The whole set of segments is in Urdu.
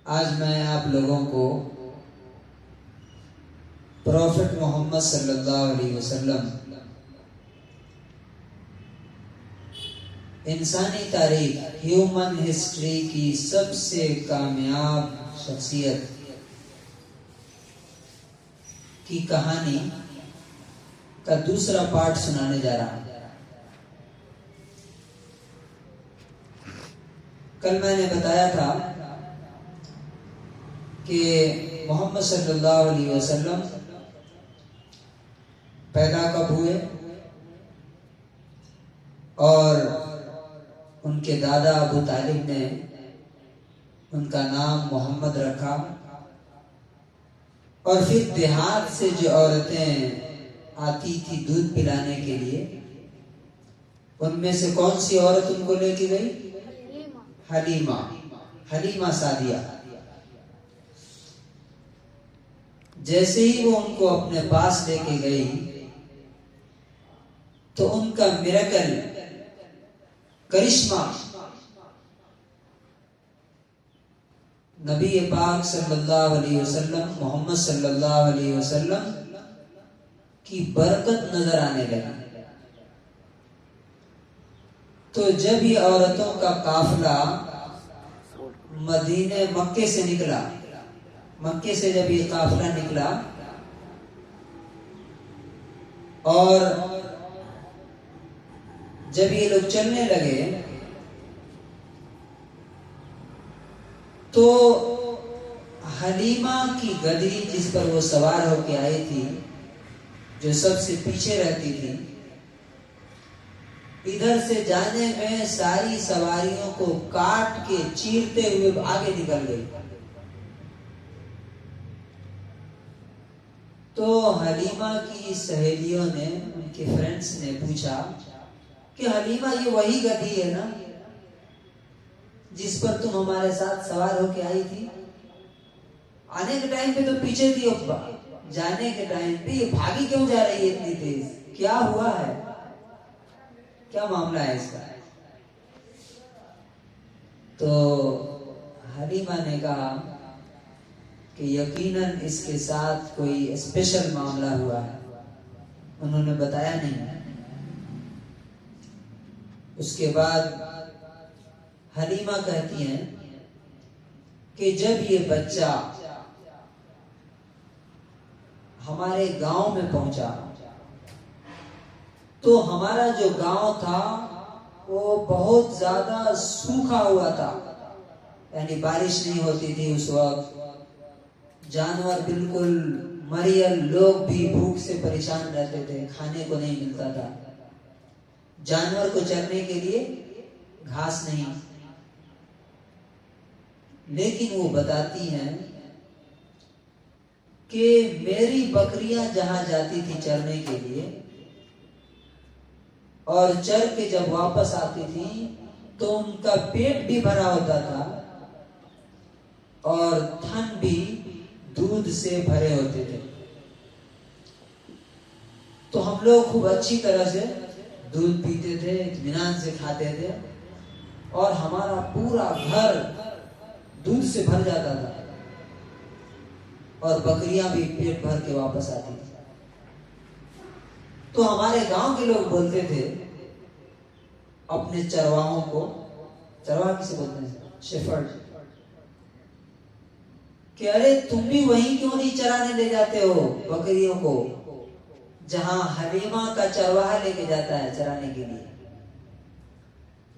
آج میں آپ لوگوں کو پروفٹ محمد صلی اللہ علیہ وسلم انسانی تاریخ ہیومن ہسٹری کی سب سے کامیاب شخصیت کی کہانی کا دوسرا پارٹ سنانے جا رہا ہوں۔ کل میں نے بتایا تھا کہ محمد صلی اللہ علیہ وسلم پیدا کب ہوئے اور ان کے دادا ابو طالب نے ان کا نام محمد رکھا، اور پھر دیہات سے جو عورتیں آتی تھی دودھ پلانے کے لیے، ان میں سے کون سی عورت ان کو لے کے گئی؟ حلیمہ سعدیہ۔ جیسے ہی وہ ان کو اپنے پاس لے کے گئی تو ان کا میریکل، کرشمہ، نبی پاک صلی اللہ علیہ وسلم، محمد صلی اللہ علیہ وسلم کی برکت نظر آنے لگی۔ تو جب یہ عورتوں کا قافلہ مکے سے نکلا، مکے سے جب یہ قافلہ نکلا اور جب یہ لوگ چلنے لگے تو حلیمہ کی گدی جس پر وہ سوار ہو کے آئی تھی، جو سب سے پیچھے رہتی تھی، ادھر سے جانے میں ساری سواریوں کو کاٹ کے چیرتے ہوئے آگے نکل گئی۔ تو حلیمہ کی سہیلیوں نے، ان کے فرینڈس نے پوچھا کہ حلیمہ یہ وہی گدھی ہے نا جس پر تم ہمارے ساتھ سوار ہو کے آئی تھی؟ آنے کے ٹائم پہ تو پیچھے تھی، جانے کے ٹائم پہ یہ بھاگی کیوں جا رہی ہے اتنی تیز؟ کیا ہوا ہے؟ کیا معاملہ ہے اس کا؟ تو حلیمہ نے کہا کہ یقیناً اس کے ساتھ کوئی اسپیشل معاملہ ہوا ہے، انہوں نے بتایا نہیں۔ اس کے بعد حلیمہ کہتی ہیں کہ جب یہ بچہ ہمارے گاؤں میں پہنچا تو ہمارا جو گاؤں تھا وہ بہت زیادہ سوکھا ہوا تھا، یعنی بارش نہیں ہوتی تھی اس وقت، جانور بالکل مریل، لوگ بھی بھوک سے پریشان رہتے تھے، کھانے کو نہیں ملتا تھا، جانور کو چرنے کے لیے گھاس نہیں۔ لیکن وہ بتاتی ہیں کہ میری بکریاں جہاں جاتی تھی چرنے کے لیے اور چر کے جب واپس آتی تھی تو ان کا پیٹ بھی بھرا ہوتا تھا اور تھن بھی دودھ سے بھرے ہوتے تھے۔ تو ہم لوگ خوب اچھی طرح سے دودھ پیتے تھے، اطمینان سے کھاتے تھے، اور ہمارا پورا گھر دودھ سے بھر جاتا تھا، اور بکریاں بھی پیٹ بھر کے واپس آتی تھی۔ تو ہمارے گاؤں کے لوگ بولتے تھے اپنے چرواہوں کو، چرواہ کسے بولتے ہیں؟ شیفرڈ، کہ ارے تم بھی وہیں کیوں نہیں چرانے لے جاتے ہو بکریوں کو جہاں حلیمہ کا چرواہا لے کے جاتا ہے چرانے کے لیے؟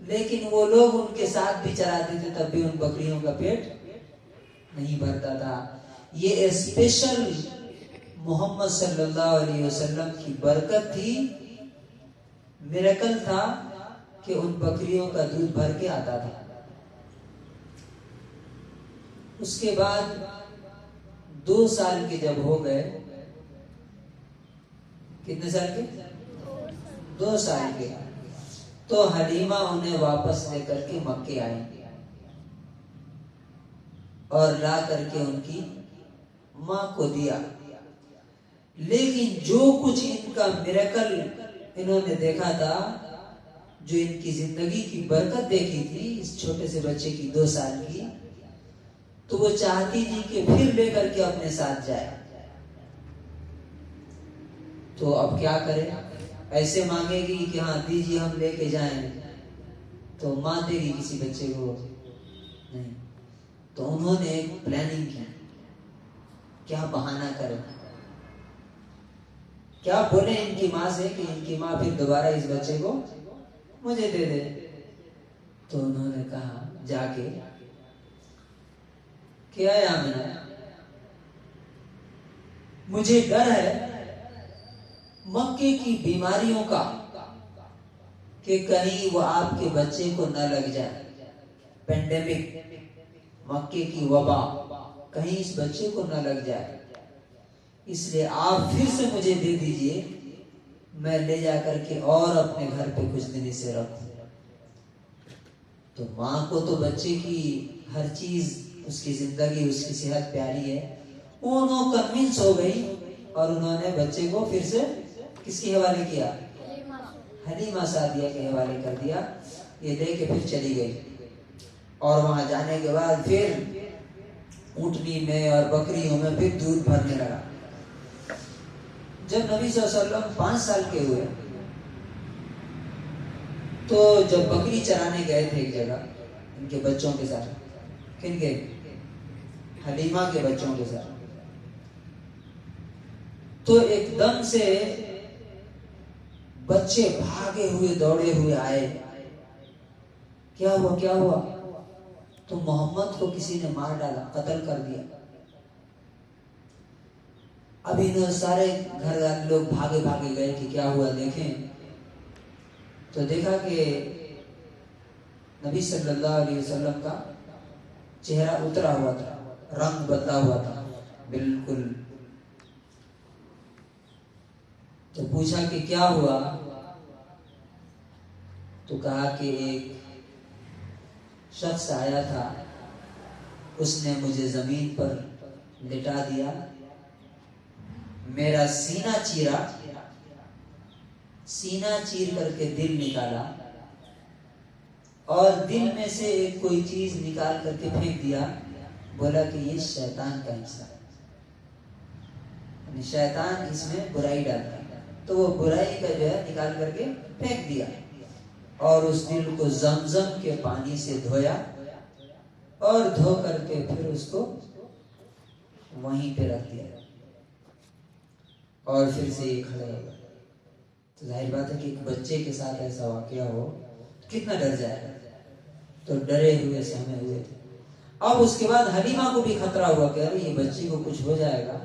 لیکن وہ لوگ ان کے ساتھ بھی چراتے تھے، تب بھی ان بکریوں کا پیٹ نہیں بھرتا تھا۔ یہ اسپیشل محمد صلی اللہ علیہ وسلم کی برکت تھی، میریکل تھا کہ ان بکریوں کا دودھ بھر کے آتا تھا۔ اس کے بعد 2 سال کے جب ہو گئے، کتنے سال کے؟ 2 سال کے، تو حلیمہ انہیں واپس لے کر کے مکے آئی اور لا کر کے ان کی ماں کو دیا۔ لیکن جو کچھ ان کا میریکل انہوں نے دیکھا تھا، جو ان کی زندگی کی برکت دیکھی تھی اس چھوٹے سے بچے کی 2 سال کی، تو وہ چاہتی تھی کہ پھر لے کر کے اپنے ساتھ جائے. تو اب کیا کرے؟ ایسے مانگے گی کہ ہاں دیجیے ہم لے کے جائیں، تو ماں دے گی کسی بچے کو؟ نہیں. تو انہوں نے ایک پلاننگ کی، کیا بہانہ کرے، کیا بولے ان کی ماں سے کہ ان کی ماں پھر دوبارہ اس بچے کو مجھے دے دے. تو انہوں نے کہا جا کے کیا ہے آمنہ، مجھے ڈر ہے مکے کی بیماریوں کا کہ کہیں وہ آپ کے بچے کو نہ لگ جائے. پینڈیمک، مکے کی وبا کہیں اس بچے کو نہ لگ جائے، اس لیے آپ پھر سے مجھے دے دیجئے، میں لے جا کر کے اور اپنے گھر پہ کچھ دن اسے رکھوں. تو ماں کو تو بچے کی ہر چیز، اس کی زندگی، اس کی صحت پیاری ہے. انہوں کنونس ہو گئی اور انہوں نے بچے کو پھر سے کس کے حوالے کیا؟ حلیمہ سعدیہ کے حوالے کر دیا. یہ دے کے پھر چلی گئی، اور وہاں جانے کے بعد پھر اونٹنی میں اور بکریوں میں پھر دودھ بھرنے لگا. جب نبی صلی اللہ علیہ وسلم 5 سال کے ہوئے تو جب بکری چرانے گئے تھے ایک جگہ ان کے بچوں کے ساتھ، کن کے؟ حلیمہ کے بچوں کے ساتھ، تو ایک دم سے بچے بھاگے ہوئے دوڑے ہوئے آئے. کیا ہوا کیا ہوا؟ تو محمد کو کسی نے مار ڈالا، قتل کر دیا. اب انہوں سارے گھر والے لوگ بھاگے بھاگے گئے کہ کیا ہوا دیکھیں. تو دیکھا کہ نبی صلی اللہ علیہ وسلم کا چہرہ اترا ہوا تھا، رنگ بدلا ہوا تھا بالکل. تو پوچھا کہ کیا ہوا؟ تو کہا کہ ایک شخص آیا تھا، اس نے مجھے زمین پر لٹا دیا، میرا سینہ چیرا، سینہ چیر کر کے دل نکالا، اور دل میں سے ایک کوئی چیز نکال کر کے پھینک دیا. بولا کہ یہ شیطان کا حصہ ہے، یعنی شیطان اس میں برائی ڈالتا ہے. تو وہ برائی کا جو ہے نکال کر کے پھینک دیا، اور اس دل کو زمزم کے پانی سے دھویا، اور دھو کر کے پھر اس کو وہیں پہ رکھ دیا، اور پھر سے یہ کھڑے ہو گئے. تو ظاہر بات ہے کہ ایک بچے کے ساتھ ایسا واقعہ ہو کتنا ڈر جائے گا. تو ڈرے ہوئے سہمے ہوئے تھے. اب اس کے بعد حلیمہ کو بھی خطرہ ہوا کہ ارے یہ بچی کو کچھ ہو جائے گا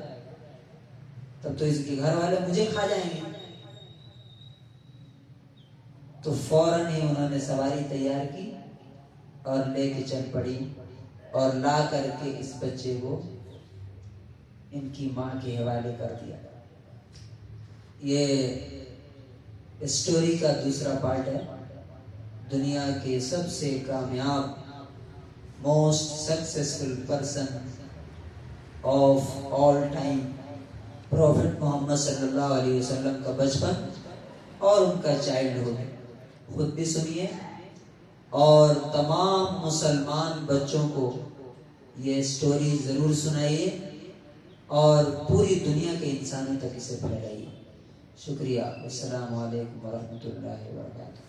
تب تو اس کے گھر والے مجھے کھا جائیں گے. تو فوراً ہی انہوں نے سواری تیار کی اور لے کے چل پڑی، اور لا کر کے اس بچے کو ان کی ماں کے حوالے کر دیا. یہ اسٹوری کا دوسرا پارٹ ہے. دنیا کے سب سے کامیاب، most successful person of all time, prophet Muhammad صلی اللہ علیہ وسلم کا بچپن اور ان کا چائلڈہڈ. خود بھی سنیے اور تمام مسلمان بچوں کو یہ اسٹوری ضرور سنائیے اور پوری دنیا کے انسانوں تک اسے پھیلائیے. شکریہ. السلام علیکم ورحمۃ اللہ وبرکاتہ.